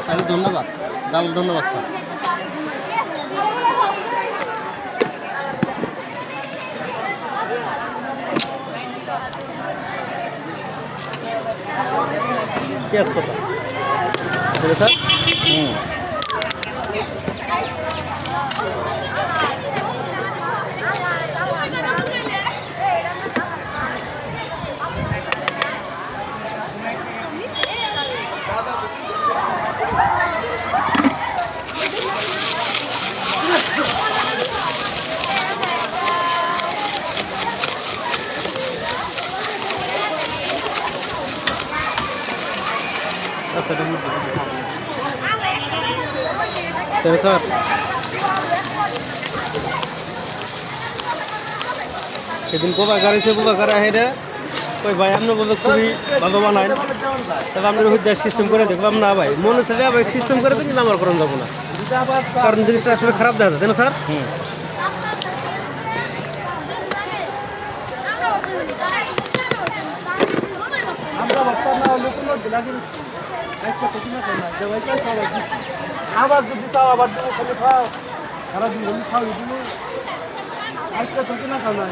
তাহলে ধন্যবাদ, ডাবল ধন্যবাদ স্যার। পেঁয়াজ কত স্যার? স্যার সেদিন কোথাকার এসে কোথাকার হেরে ওই ভাই আপনি বলতে খুবই ভালো বানায়, তাহলে আপনি রোহিত দাস সিস্টেম করে দেখলাম না ভাই, মনে হচ্ছে ভাই সিস্টেম করে তো কিন্তু আমার করেন যাবো না, কারণ জিনিসটা আসলে খারাপ দেখা যাচ্ছে না স্যার। আবার যদি চাও আবার তুমি খালি খাও, সারা দিন খাও তুমি আজকে তো কিনা খাও না